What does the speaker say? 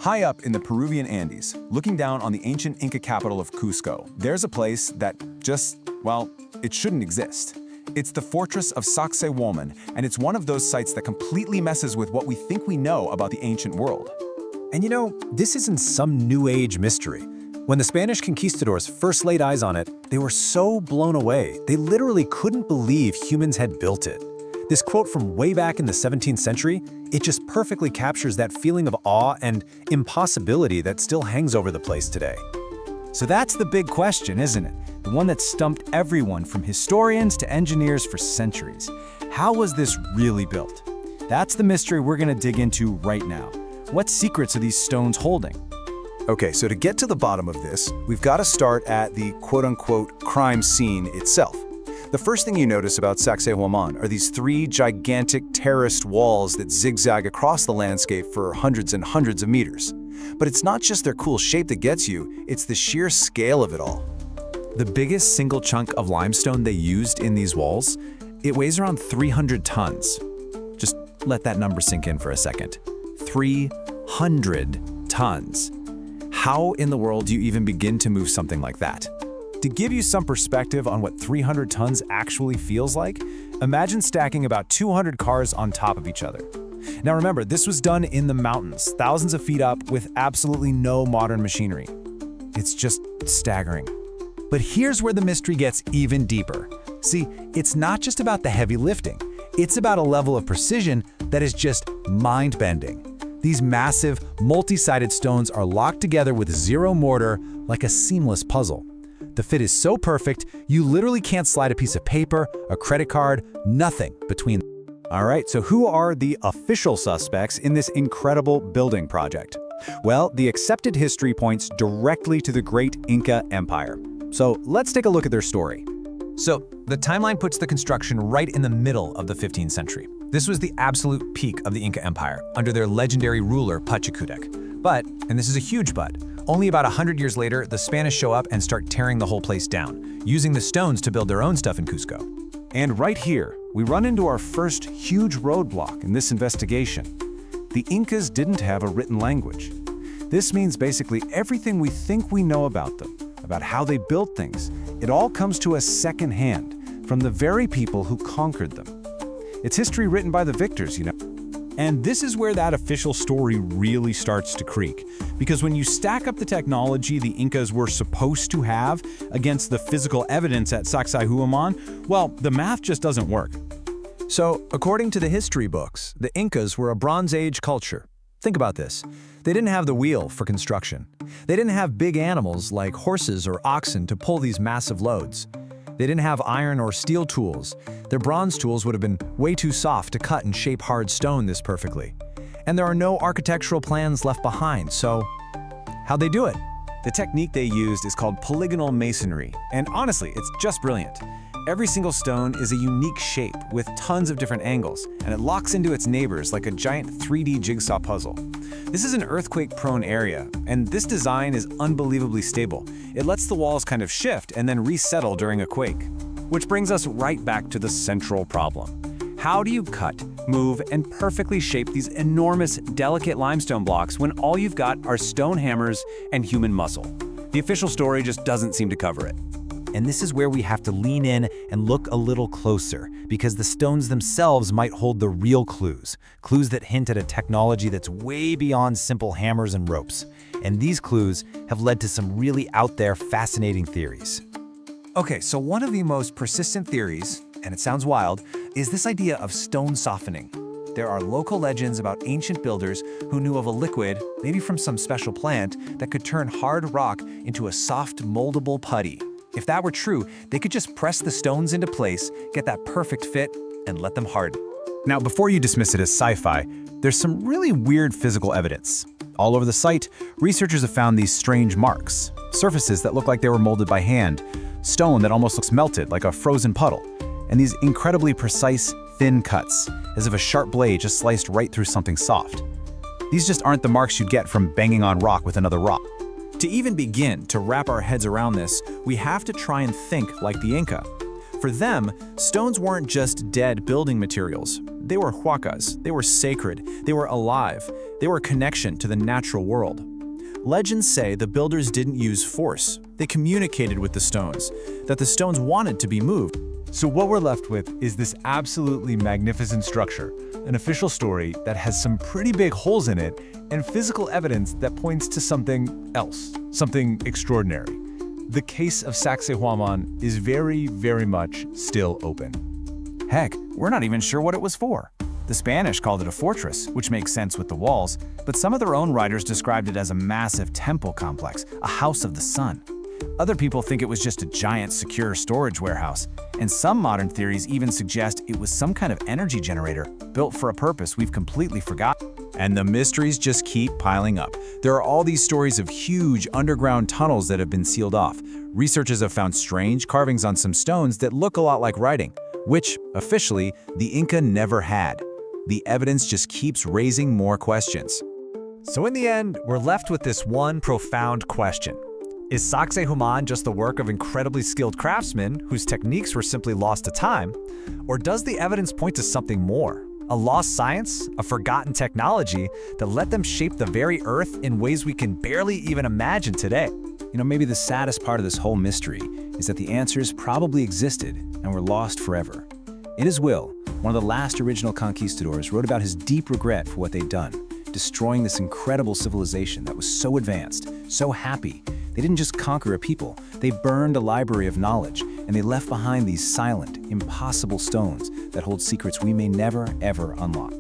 High up in the Peruvian Andes, looking down on the ancient Inca capital of Cusco, there's a place that just, well, it shouldn't exist. It's the fortress of Sacsayhuaman, and it's one of those sites that completely messes with what we think we know about the ancient world. And you know, this isn't some New Age mystery. When the Spanish conquistadors first laid eyes on it, they were so blown away, they literally couldn't believe humans had built it. This quote from way back in the 17th century, it just perfectly captures that feeling of awe and impossibility that still hangs over the place today. So that's the big question, isn't it? The one that stumped everyone from historians to engineers for centuries. How was this really built? That's the mystery we're going to dig into right now. What secrets are these stones holding? Okay, so to get to the bottom of this, we've got to start at the quote-unquote crime scene itself. The first thing you notice about Sacsayhuaman are these three gigantic terraced walls that zigzag across the landscape for hundreds and hundreds of meters. But it's not just their cool shape that gets you, it's the sheer scale of it all. The biggest single chunk of limestone they used in these walls, it weighs around 300 tons. Just let that number sink in for a second. 300 tons. How in the world do you even begin to move something like that? To give you some perspective on what 300 tons actually feels like, imagine stacking about 200 cars on top of each other. Now remember, this was done in the mountains, thousands of feet up with absolutely no modern machinery. It's just staggering. But here's where the mystery gets even deeper. See, it's not just about the heavy lifting. It's about a level of precision that is just mind-bending. These massive, multi-sided stones are locked together with zero mortar like a seamless puzzle. The fit is so perfect, you literally can't slide a piece of paper, a credit card, nothing between them. All right, so who are the official suspects in this incredible building project? Well, the accepted history points directly to the great Inca Empire. So let's take a look at their story. So, the timeline puts the construction right in the middle of the 15th century. This was the absolute peak of the Inca Empire, under their legendary ruler Pachacutec. But, and this is a huge but, only about 100 years later, the Spanish show up and start tearing the whole place down, using the stones to build their own stuff in Cusco. And right here, we run into our first huge roadblock in this investigation. The Incas didn't have a written language. This means basically everything we think we know about them, about how they built things, it all comes to us secondhand, from the very people who conquered them. It's history written by the victors, you know. And this is where that official story really starts to creak. Because when you stack up the technology the Incas were supposed to have against the physical evidence at Sacsayhuaman, well, the math just doesn't work. So, according to the history books, the Incas were a Bronze Age culture. Think about this. They didn't have the wheel for construction. They didn't have big animals like horses or oxen to pull these massive loads. They didn't have iron or steel tools. Their bronze tools would have been way too soft to cut and shape hard stone this perfectly. And there are no architectural plans left behind, so how'd they do it? The technique they used is called polygonal masonry, and honestly, it's just brilliant. Every single stone is a unique shape with tons of different angles, and it locks into its neighbors like a giant 3D jigsaw puzzle. This is an earthquake-prone area, and this design is unbelievably stable. It lets the walls kind of shift and then resettle during a quake. Which brings us right back to the central problem. How do you cut, move, and perfectly shape these enormous, delicate limestone blocks when all you've got are stone hammers and human muscle? The official story just doesn't seem to cover it. And this is where we have to lean in and look a little closer, because the stones themselves might hold the real clues that hint at a technology that's way beyond simple hammers and ropes. And these clues have led to some really out there fascinating theories. Okay, so one of the most persistent theories, and it sounds wild, is this idea of stone softening. There are local legends about ancient builders who knew of a liquid, maybe from some special plant, that could turn hard rock into a soft, moldable putty. If that were true, they could just press the stones into place, get that perfect fit, and let them harden. Now, before you dismiss it as sci-fi, there's some really weird physical evidence. All over the site, researchers have found these strange marks, surfaces that look like they were molded by hand, stone that almost looks melted like a frozen puddle, and these incredibly precise, thin cuts, as if a sharp blade just sliced right through something soft. These just aren't the marks you'd get from banging on rock with another rock. To even begin to wrap our heads around this, we have to try and think like the Inca. For them, stones weren't just dead building materials. They were huacas, they were sacred, they were alive, they were a connection to the natural world. Legends say the builders didn't use force. They communicated with the stones, that the stones wanted to be moved. So what we're left with is this absolutely magnificent structure, an official story that has some pretty big holes in it and physical evidence that points to something else, something extraordinary. The case of Sacsayhuaman is very, very much still open. Heck, we're not even sure what it was for. The Spanish called it a fortress, which makes sense with the walls, but some of their own writers described it as a massive temple complex, a house of the sun. Other people think it was just a giant secure storage warehouse, and some modern theories even suggest it was some kind of energy generator built for a purpose we've completely forgotten. And the mysteries just keep piling up. There are all these stories of huge underground tunnels that have been sealed off. Researchers have found strange carvings on some stones that look a lot like writing, which, officially, the Inca never had. The evidence just keeps raising more questions. So in the end, we're left with this one profound question. Is Sacsayhuaman just the work of incredibly skilled craftsmen whose techniques were simply lost to time? Or does the evidence point to something more? A lost science? A forgotten technology that let them shape the very earth in ways we can barely even imagine today? Maybe the saddest part of this whole mystery is that the answers probably existed and were lost forever. In his will, one of the last original conquistadors wrote about his deep regret for what they'd done, destroying this incredible civilization that was so advanced, so happy. They didn't just conquer a people, they burned a library of knowledge, and they left behind these silent, impossible stones that hold secrets we may never, ever unlock.